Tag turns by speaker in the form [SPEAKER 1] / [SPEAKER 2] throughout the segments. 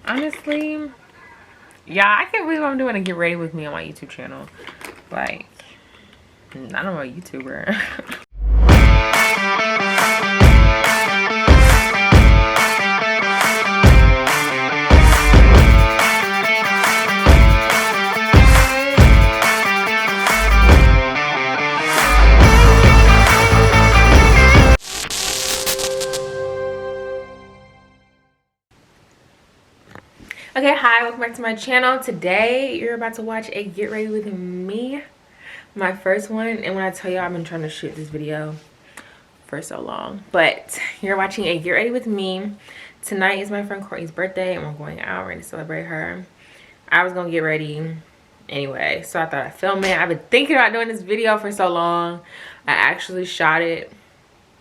[SPEAKER 1] Honestly, yeah, I can't believe I'm doing a get ready with me on my YouTube channel. Like, I don't know, a YouTuber. Okay, hi, welcome back to my channel. Today you're about to watch a get ready with me, my first one. And when I tell you, I've been trying to shoot this video for so long, but you're watching a get ready with me. Tonight is my friend Courtney's birthday and we're going out. We're going to celebrate her. I was gonna get ready anyway, so I thought I'd film it. I've been thinking about doing this video for so long. I actually shot it,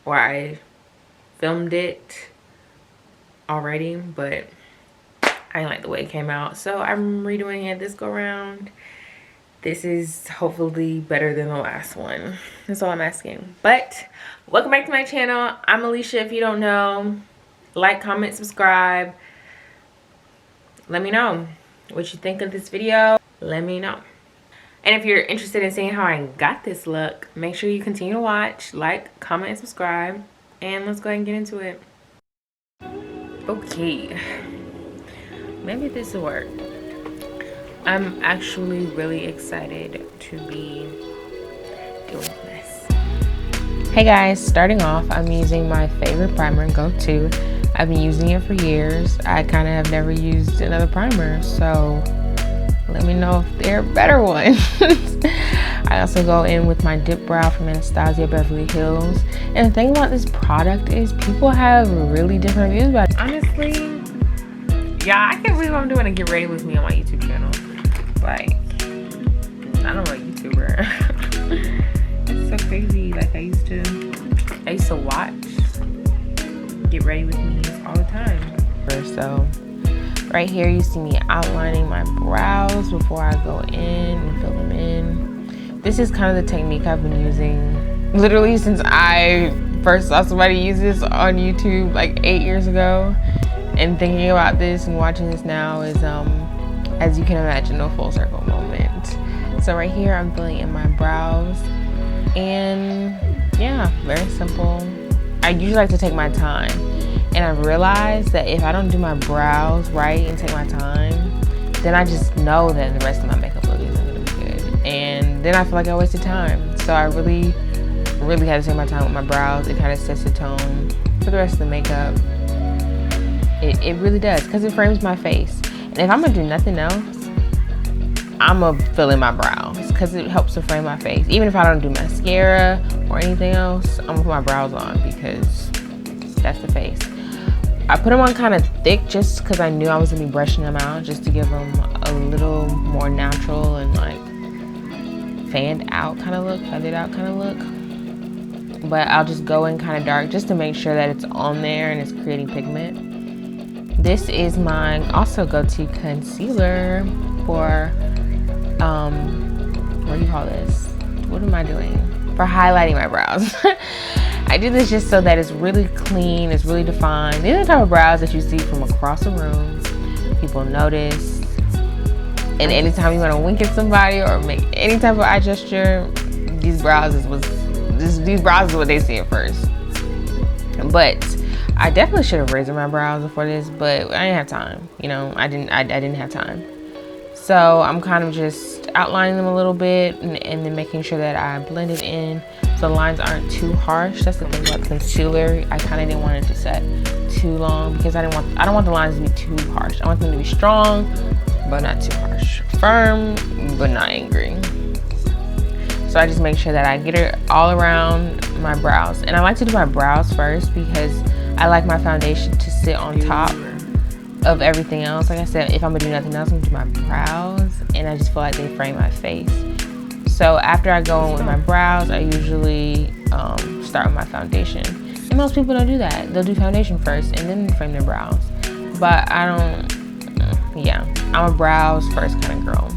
[SPEAKER 1] or I filmed it already, but I didn't like the way it came out, so I'm redoing it this go around. This is hopefully better than the last one. That's all I'm asking. But welcome back to my channel. I'm Alicia. If you don't know, like, comment, subscribe. Let me know what you think of this video. Let me know. And if you're interested in seeing how I got this look, make sure you continue to watch, like, comment, and subscribe. And let's go ahead and get into it. Okay. Maybe this will work. I'm actually really excited to be doing this. Hey guys, starting off, I'm using my favorite primer, Go-To. I've been using it for years. I kind of have never used another primer, so let me know if there are better ones. I also go in with my Dipbrow from Anastasia, Beverly Hills. And the thing about this product is people have really different views about it. Honestly, yeah, I can't believe I'm doing a get ready with me on my YouTube channel. Like, I don't know, a YouTuber. It's so crazy. Like, I used to watch get ready with me all the time. So right here you see me outlining my brows before I go in and fill them in. This is kind of the technique I've been using literally since I first saw somebody use this on YouTube like 8 years ago. And thinking about this and watching this now is, as you can imagine, a full circle moment. So right here, I'm filling in my brows. And yeah, very simple. I usually like to take my time. And I realized that if I don't do my brows right and take my time, then I just know that the rest of my makeup look isn't gonna be good. And then I feel like I wasted time. So I really had to take my time with my brows. It kind of sets the tone for the rest of the makeup. It really does, because it frames my face. And if I'm gonna do nothing else, I'm gonna fill in my brows because it helps to frame my face. Even if I don't do mascara or anything else, I'm gonna put my brows on because that's the face. I put them on kind of thick just because I knew I was gonna be brushing them out, just to give them a little more natural and like feathered out kind of look. But I'll just go in kind of dark just to make sure that it's on there and it's creating pigment. This is my also go-to concealer for, what do you call this? What am I doing? For highlighting my brows. I do this just so that it's really clean, it's really defined. These are the type of brows that you see from across the room. People notice. And anytime you want to wink at somebody or make any type of eye gesture, these brows is what they see at first. But I definitely should have raised my brows before this, but I didn't have time. You know, I didn't have time. So I'm kind of just outlining them a little bit and then making sure that I blend it in so the lines aren't too harsh. That's the thing about the concealer. I kind of didn't want it to set too long because I don't want the lines to be too harsh. I want them to be strong, but not too harsh. Firm, but not angry. So I just make sure that I get it all around my brows. And I like to do my brows first because I like my foundation to sit on top of everything else. Like I said, if I'm gonna do nothing else, I'm gonna do my brows, and I just feel like they frame my face. So after I go in with my brows, I usually start with my foundation. And most people don't do that. They'll do foundation first and then frame their brows. But I don't, yeah, I'm a brows first kind of girl.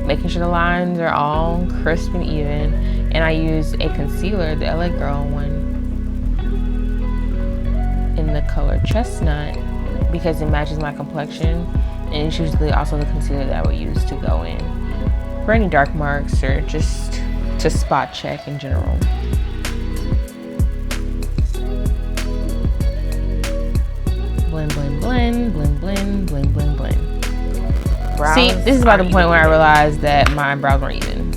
[SPEAKER 1] Making sure the lines are all crisp and even. And I use a concealer, the LA Girl one, in the color Chestnut. because it matches my complexion, and it's usually also the concealer that I would use to go in for any dark marks or just to spot check in general. Blend, blend, blend, blend, blend, blend, blend, blend. Brows. See, this is about the point where I realized that my brows weren't even.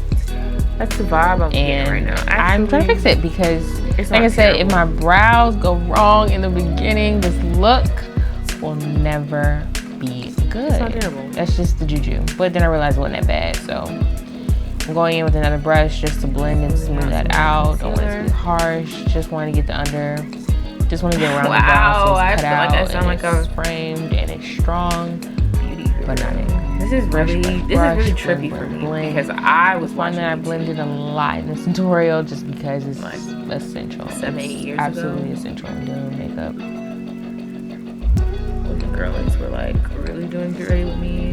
[SPEAKER 2] That's the vibe I'm getting right now. Actually,
[SPEAKER 1] I'm trying to fix it because, like I said, if my brows go wrong in the beginning, this look will never be good.
[SPEAKER 2] It's not terrible.
[SPEAKER 1] That's just the juju. But then I realized it wasn't that bad, so I'm going in with another brush just to blend and smooth that out. Don't want it to be harsh. Just want to get the under. Just want to get around the brow so it's cut out and it's framed and it's strong, but not it.
[SPEAKER 2] This is really trippy for me because I was
[SPEAKER 1] finding that I blended a lot in this tutorial just because it's like essential.
[SPEAKER 2] 7-8 years
[SPEAKER 1] absolutely
[SPEAKER 2] ago.
[SPEAKER 1] Essential in doing makeup.
[SPEAKER 2] When the girlies were like really doing Get with me.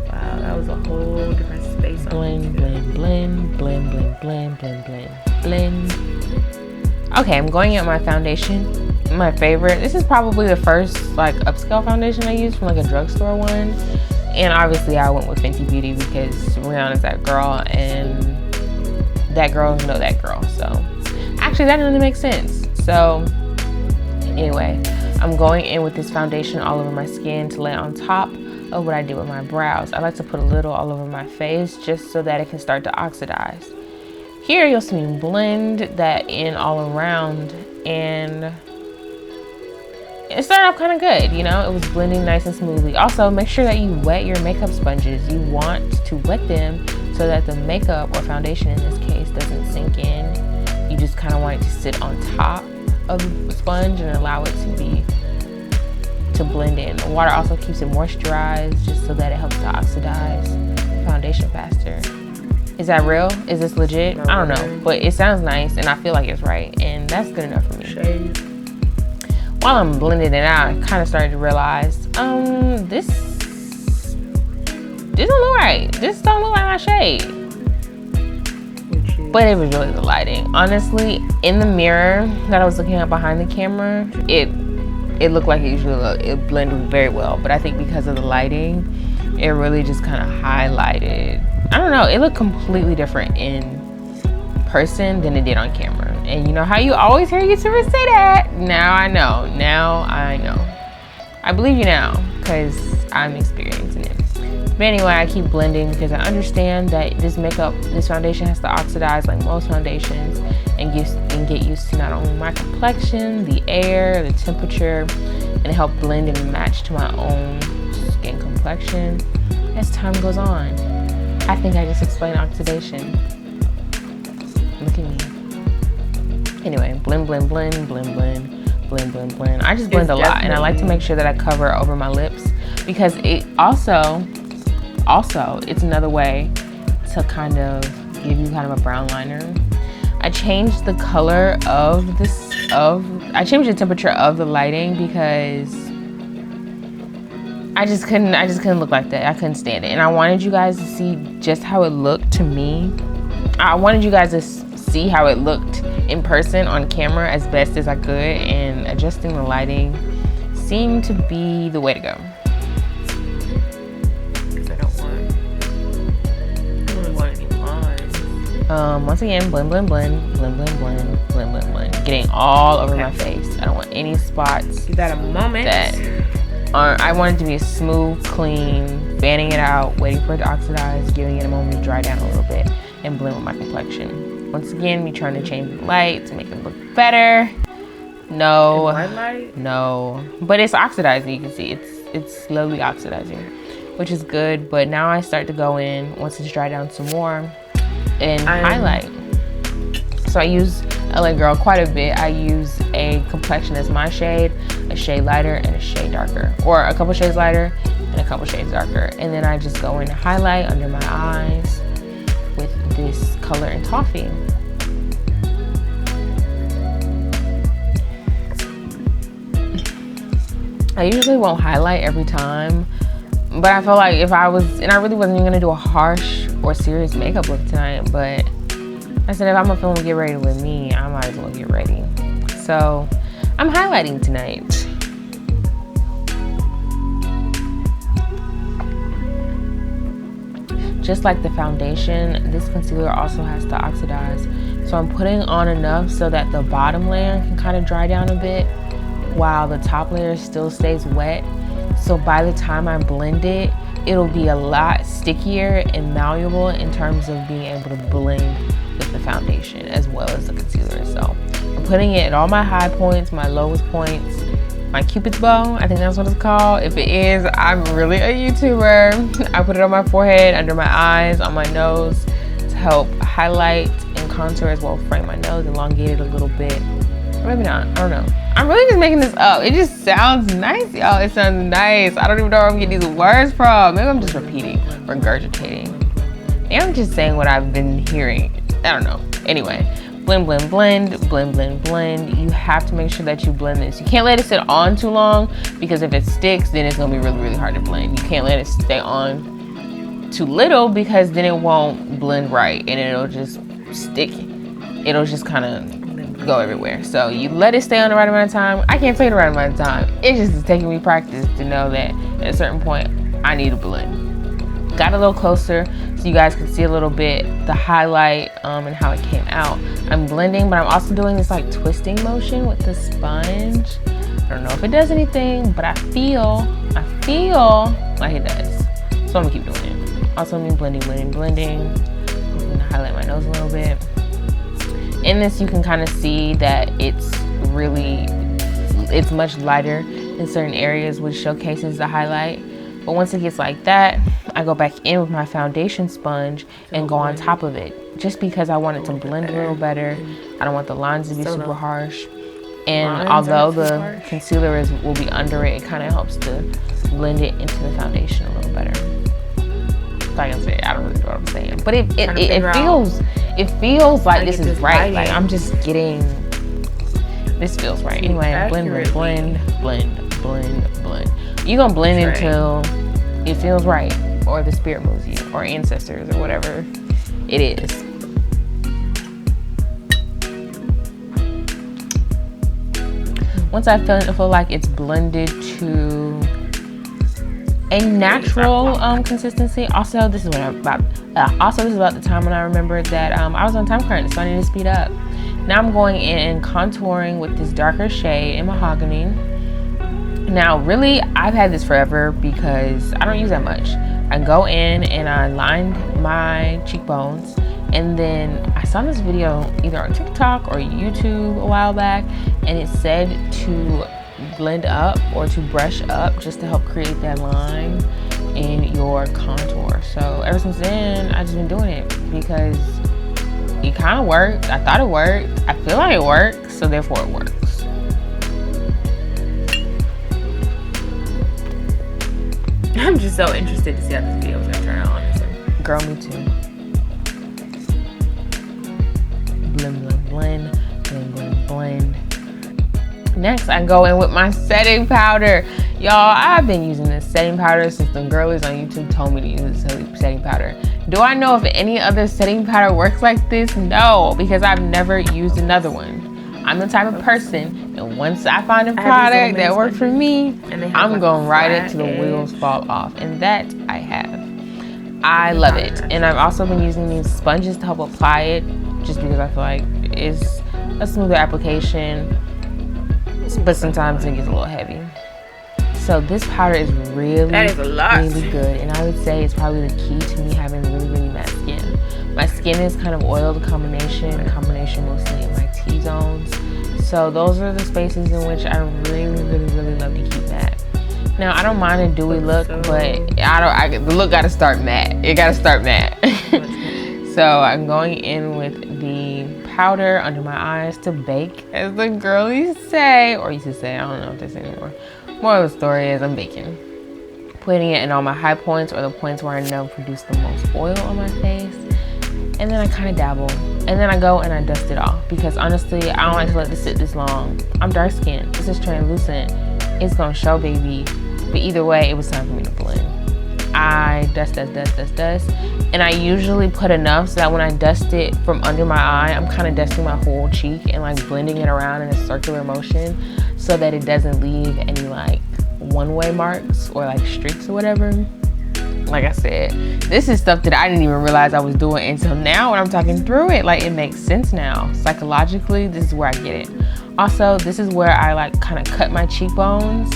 [SPEAKER 2] Wow, that was a whole different space.
[SPEAKER 1] Blend, blend, blend, blend, blend, blend, blend, blend, blend. Okay, I'm going in with my foundation. My favorite. This is probably the first like upscale foundation I used from like a drugstore one, and obviously I went with Fenty Beauty because Rihanna's that girl and that girls know that girl. So actually that really makes sense. So anyway, I'm going in with this foundation all over my skin to lay on top of what I did with my brows. I like to put a little all over my face just so that it can start to oxidize. Here you'll see me blend that in all around, and it started off kind of good, you know, it was blending nice and smoothly. Also, make sure that you wet your makeup sponges. You want to wet them so that the makeup or foundation in this case doesn't sink in. You just kind of want it to sit on top of the sponge and allow it to blend in. The water also keeps it moisturized just so that it helps to oxidize the foundation faster. Is that real? Is this legit? I don't know, but it sounds nice and I feel like it's right, and that's good enough for me.
[SPEAKER 2] Shade.
[SPEAKER 1] While I'm blending it out, I kind of started to realize, this don't look right. This don't look like my shade. But it was really the lighting. Honestly, in the mirror that I was looking at behind the camera, it looked like it usually looked. It blended very well, but I think because of the lighting, it really just kind of highlighted. I don't know, it looked completely different in person than it did on camera. And you know how you always hear YouTubers say that? Now I know. I believe you now because I'm experiencing it. But anyway, I keep blending because I understand that this foundation has to oxidize like most foundations and get used to not only my complexion, the air, the temperature, and help blend and match to my own skin complexion as time goes on. I think I just explained oxidation. Look at me. Anyway, blend, blend, blend, blend, blend, blend, blend, blend. I just blend a lot, and I like to make sure that I cover over my lips because it also it's another way to kind of give you kind of a brown liner. I changed the color of I changed the temperature of the lighting because I just couldn't look like that. I couldn't stand it, and I wanted you guys to see just how it looked to me. I wanted you guys to see how it looked in person on camera as best as I could, and adjusting the lighting seemed to be the way to go. Once again, blend, blend, blend, blend, blend, blend, blend, blend, blend. Getting all over my face. I don't want any spots.
[SPEAKER 2] Give that a moment.
[SPEAKER 1] I want it to be smooth, clean, fanning it out, waiting for it to oxidize, giving it a moment to dry down a little bit, and blend with my complexion. Once again, me trying to change the light to make it look better. No, no, but it's oxidizing. You can see it's slowly oxidizing, which is good. But now I start to go in once it's dried down some more and highlight. So I use LA Girl quite a bit. I use a complexion that's my shade, a shade lighter, and a shade darker, or a couple shades lighter and a couple shades darker. And then I just go in and highlight under my eyes with this color in Toffee. I usually won't highlight every time, but I feel like if I was, and I really wasn't even gonna do a harsh or serious makeup look tonight, but I said if I'm a film Get Ready With Me, I might as well get ready. So I'm highlighting tonight. just like the foundation, this concealer also has to oxidize. So I'm putting on enough so that the bottom layer can kind of dry down a bit while the top layer still stays wet. So by the time I blend it, it'll be a lot stickier and malleable in terms of being able to blend with the foundation as well as the concealer. So I'm putting it at all my high points, my lowest points, my Cupid's bow, I think that's what it's called. If it is, I'm really a YouTuber. I put it on my forehead, under my eyes, on my nose to help highlight and contour as well, frame my nose, elongate it a little bit. Maybe not, I don't know. I'm really just making this up. It just sounds nice, y'all. It sounds nice. I don't even know where I'm getting these words from. Maybe I'm just repeating, regurgitating. Maybe I'm just saying what I've been hearing. I don't know. Anyway, blend, blend, blend, blend, blend, blend. You have to make sure that you blend this. You can't let it sit on too long because if it sticks, then it's gonna be really, really hard to blend. You can't let it stay on too little because then it won't blend right and it'll just stick. It'll just kind of go everywhere. So you let it stay on the right amount of time. I can't say the right amount of time. It just is taking me practice to know that at a certain point I need to blend. Got a little closer so you guys can see a little bit the highlight and how it came out. I'm blending, but I'm also doing this like twisting motion with the sponge. I don't know if it does anything, but I feel like it does. So I'm gonna keep doing it. Also I'm blending. I'm gonna highlight my nose a little bit. In this, you can kind of see that it's much lighter in certain areas, which showcases the highlight. But once it gets like that, I go back in with my foundation sponge and go on top of it, just because I want it to blend a little better. I don't want the lines to be super harsh. And although the concealer will be under it, it kind of helps to blend it into the foundation a little better. Like I said, I don't really know what I'm saying, but it feels like this is right. Like I'm just getting, this feels right. Anyway, blend. You're gonna blend until it feels right, or the spirit moves you, or ancestors, or whatever it is. Once I feel like it's blended to a natural consistency. Also, this is about the time when I remembered that I was on time crunch, so I need to speed up. Now I'm going in and contouring with this darker shade in Mahogany. Now, really, I've had this forever because I don't use that much. I go in and I lined my cheekbones, and then I saw this video either on TikTok or YouTube a while back, and it said to blend up or to brush up just to help create that line in your contour. So ever since then, I've just been doing it because it kind of worked. I thought it worked. I feel like it works, so therefore it works.
[SPEAKER 2] I'm just so interested to see how this video is gonna turn out, honestly.
[SPEAKER 1] Girl, me too. Blend, blend, blend, blend, blend. Next, I go in with my setting powder. Y'all, I've been using this setting powder since the girlies on YouTube told me to use this setting powder. Do I know if any other setting powder works like this? No, because I've never used another one. I'm the type of person, and once I find a product that works for me, I'm going to ride it till the wheels fall off. And that I have. I love it. And I've also been using these sponges to help apply it, just because I feel like it's a smoother application, but sometimes it gets a little heavy. So this powder is really good, and I would say it's probably the key to me having really matte skin. My skin is kind of oiled combination mostly in my T-zones. So those are the spaces in which I really love to keep matte. Now I don't mind a dewy look, but the look gotta start matte. It gotta start matte. So I'm going in with the powder under my eyes to bake, as the girlies say, or used to say. I don't know if they say anymore. Moral of the story is I'm baking. Putting it in all my high points, or the points where I know produce the most oil on my face. And then I kind of dabble. And then I go and I dust it off, because honestly, I don't like to let this sit this long. I'm dark skinned. This is translucent. It's gonna show, baby. But either way, it was time for me to blend. I dust. And I usually put enough so that when I dust it from under my eye, I'm kind of dusting my whole cheek and like blending it around in a circular motion so that it doesn't leave any like one-way marks or like streaks or whatever. like I said, this is stuff that I didn't even realize I was doing until now when I'm talking through it. Like, it makes sense now. Psychologically, this is where I get it. Also, this is where I like kind of cut my cheekbones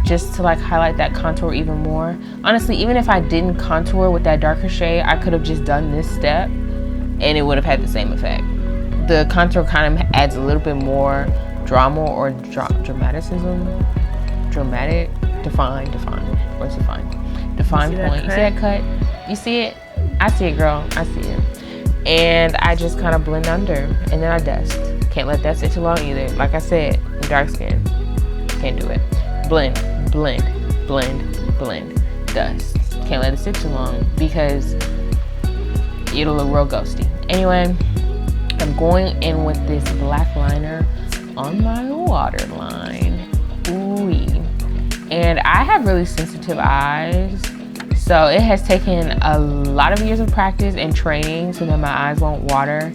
[SPEAKER 1] just to like highlight that contour even more. Honestly, even if I didn't contour with that darker shade, I could have just done this step and it would have had the same effect. The contour kind of adds a little bit more drama or dramaticism. Dramatic, define. What's define? Define point. You see that cut? You see it? I see it, girl. I see it. And I just kind of blend under, and then I dust. Can't let that sit too long either. Like I said, I'm dark skin. Can't do it. Blend, dust. Can't let it sit too long because it'll look real ghosty. Anyway, I'm going in with this black liner on my waterline. Ooh-wee. And I have really sensitive eyes, so it has taken a lot of years of practice and training so that my eyes won't water.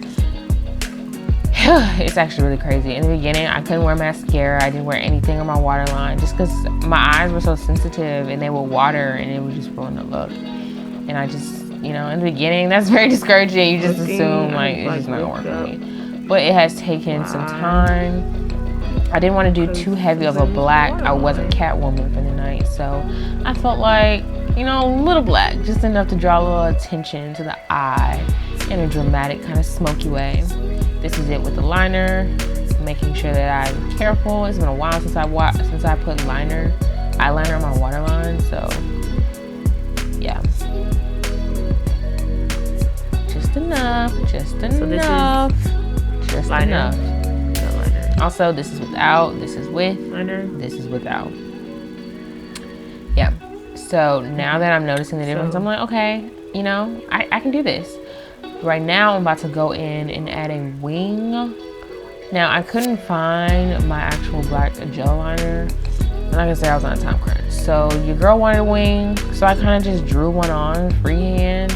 [SPEAKER 1] It's actually really crazy. In the beginning, I couldn't wear mascara. I didn't wear anything on my waterline just because my eyes were so sensitive and they would water and it would just ruin the look. And I just, you know, in the beginning, that's very discouraging. You just assume like it's just not gonna work for me. But it has taken some time. I didn't want to do too heavy of a black. I wasn't Catwoman for the night, so I felt like, you know, a little black, just enough to draw a little attention to the eye in a dramatic kind of smoky way. This is it with the liner, making sure that I'm careful. It's been a while since I put eyeliner on my waterline, so yeah. Just enough.
[SPEAKER 2] So this is
[SPEAKER 1] just
[SPEAKER 2] liner.
[SPEAKER 1] enough. Also, this is without, this is with,
[SPEAKER 2] Liner.
[SPEAKER 1] this is without. Yeah. So now that I'm noticing the difference, I'm like, okay, you know, I can do this. Right now, I'm about to go in and add a wing. Now, I couldn't find my actual black gel liner. And like I said, I was on a time crunch. So your girl wanted a wing, so I kind of just drew one on freehand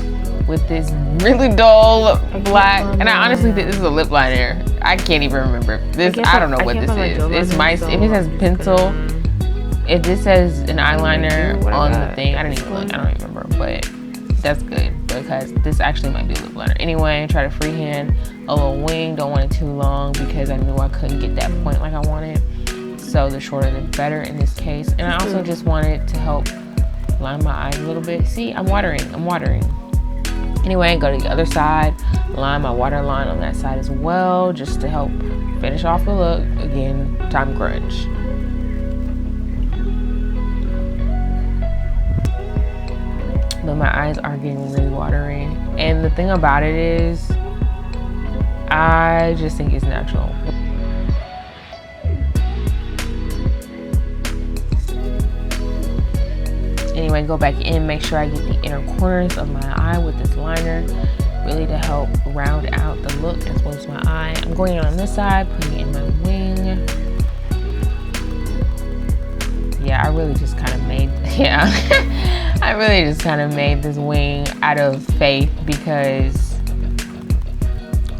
[SPEAKER 1] with this really dull black. And I honestly think this is a lip liner. I can't even remember. This, I don't know what this is. It's my, if it says pencil, if this says an eyeliner on the thing, I don't even remember, but that's good because this actually might be a lip liner. Anyway, try to freehand a little wing. Don't want it too long because I knew I couldn't get that point like I wanted. So the shorter the better in this case. And I also just wanted to help line my eyes a little bit. See, I'm watering. Anyway, go to the other side, line my waterline on that side as well, just to help finish off the look. Again, time crunch. But my eyes are getting really watery. And the thing about it is, I just think it's natural. Anyway, go back in, make sure I get the inner corners of my eye with this liner, really to help round out the look as well as my eye. I'm going in on this side, putting in my wing. Yeah, I really just kind of made, I really just kind of made this wing out of faith because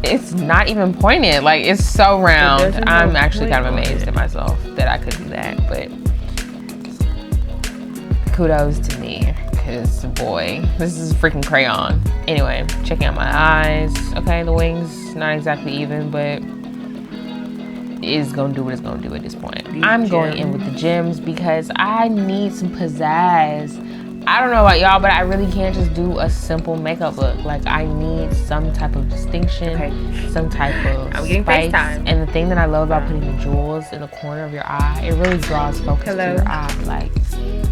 [SPEAKER 1] it's not even pointed. Like, it's so round. I'm actually kind of amazed at myself that I could do that, but kudos to me, because boy, this is freaking crayon. Anyway, checking out my eyes. Okay, the wing's not exactly even, but it's gonna do what it's gonna do at this point. I'm going in with the gems because I need some pizzazz. I don't know about y'all, but I really can't just do a simple makeup look. Like, I need some type of distinction, some type of spice. And the thing that I love about putting the jewels in the corner of your eye, it really draws focus to your eye. Like,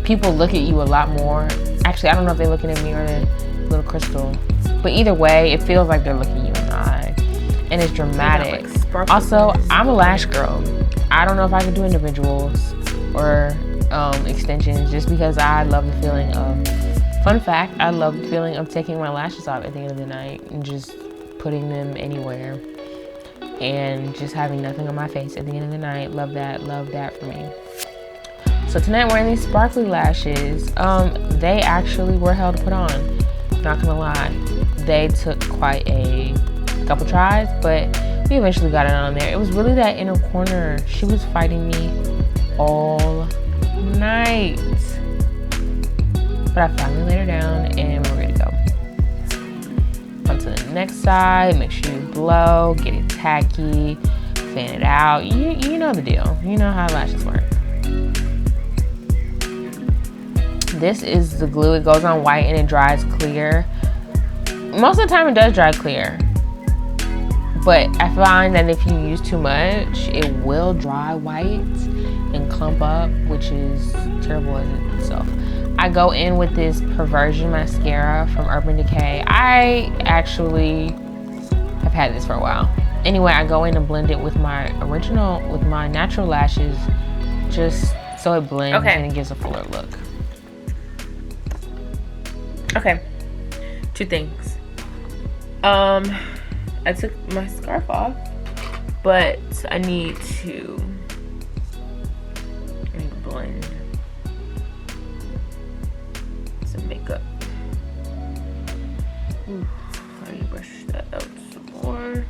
[SPEAKER 1] people look at you a lot more. Actually, I don't know if they're looking at me or the little crystal. But either way, it feels like they're looking you in the eye. And it's dramatic. Also, I'm a lash girl. I don't know if I can do individuals or extensions just because I love the feeling of, fun fact, I love the feeling of taking my lashes off at the end of the night and just putting them anywhere and just having nothing on my face at the end of the night. Love that for me. So tonight I'm wearing these sparkly lashes. They actually were hell to put on, not gonna lie. They took quite a couple tries, but we eventually got it on there. It was really that inner corner. She was fighting me all night. But I finally laid her down and we're ready to go. On to the next side. Make sure you blow, get it tacky, fan it out. You know the deal. You know how lashes work. This is the glue. It goes on white and it dries clear. Most of the time it does dry clear. But I find that if you use too much, it will dry white and clump up, which is terrible in itself. I go in with this Perversion mascara from Urban Decay. I actually have had this for a while. Anyway, I go in and blend it with my natural lashes, just so it blends and it gives a fuller look. Okay, 2 things. I took my scarf off, but I need to blend some makeup. Ooh, I need to brush that out some more.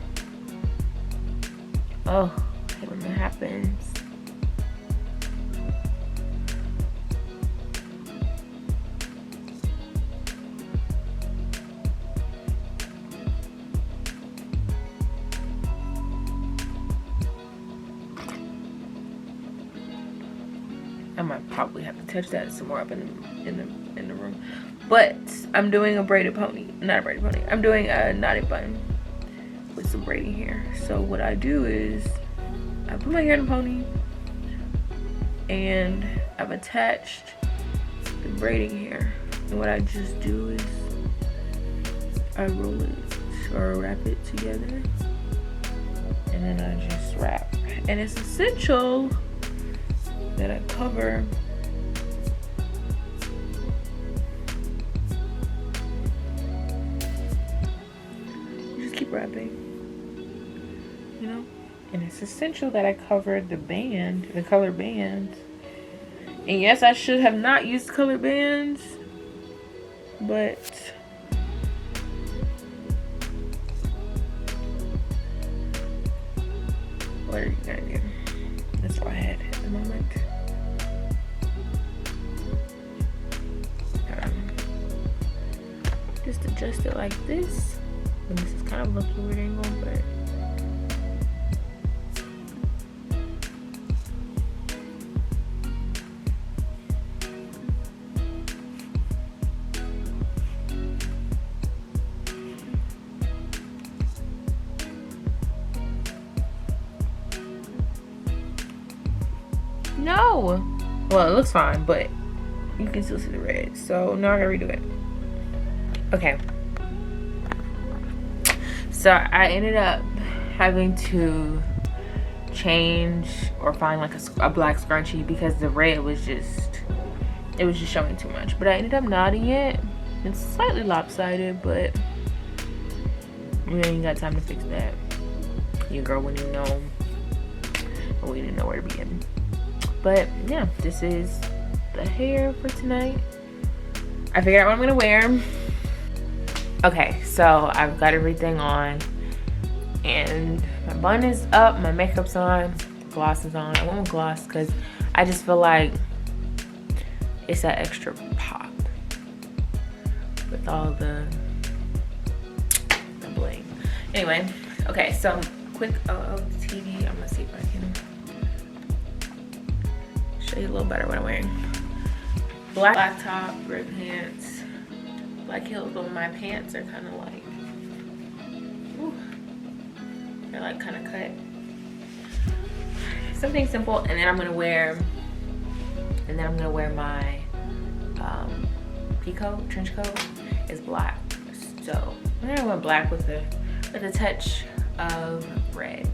[SPEAKER 1] Oh, I hate when that happens. I might probably have to touch that some more up in the room, but I'm doing a braided pony, not a braided pony. I'm doing a knotted bun with some braiding hair. So what I do is I put my hair in a pony, and I've attached the braiding hair. And what I just do is I roll it or wrap it together, and then I just wrap. And it's essential that I cover just keep wrapping, you know. And it's essential that I cover the color bands. And yes, I should have not used color bands, but what are you gonna do? That's all I had at the moment. Just adjust it like this. And this is kind of looking weird angle, but no. Well, it looks fine, but you can still see the red. So now I gotta redo it. Okay. So I ended up having to change or find like a black scrunchie because the red was just showing too much. But I ended up knotting it. It's slightly lopsided, but we ain't got time to fix that. Your girl wouldn't even know, or we didn't know where to begin. But yeah, this is the hair for tonight. I figured out what I'm gonna wear. Okay, so I've got everything on, and my bun is up, my makeup's on, gloss is on. I went with gloss because I just feel like it's that extra pop with all the bling. Anyway, okay, so quick TV. I'm gonna see if I can show you a little better what I'm wearing. Black top, red pants, black heels, but my pants are kind of like, ooh, they're like kind of cut. Something simple, and then I'm gonna wear my peacoat, trench coat is black. So I'm gonna wear black with a touch of red.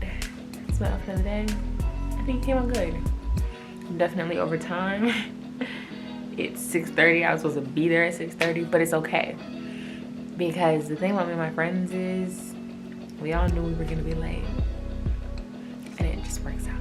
[SPEAKER 1] That's my outfit of the day. I think it came out good. Definitely over time. It's 6:30. I was supposed to be there at 6:30, but it's okay. Because the thing about me and my friends is we all knew we were gonna be late. And it just works out.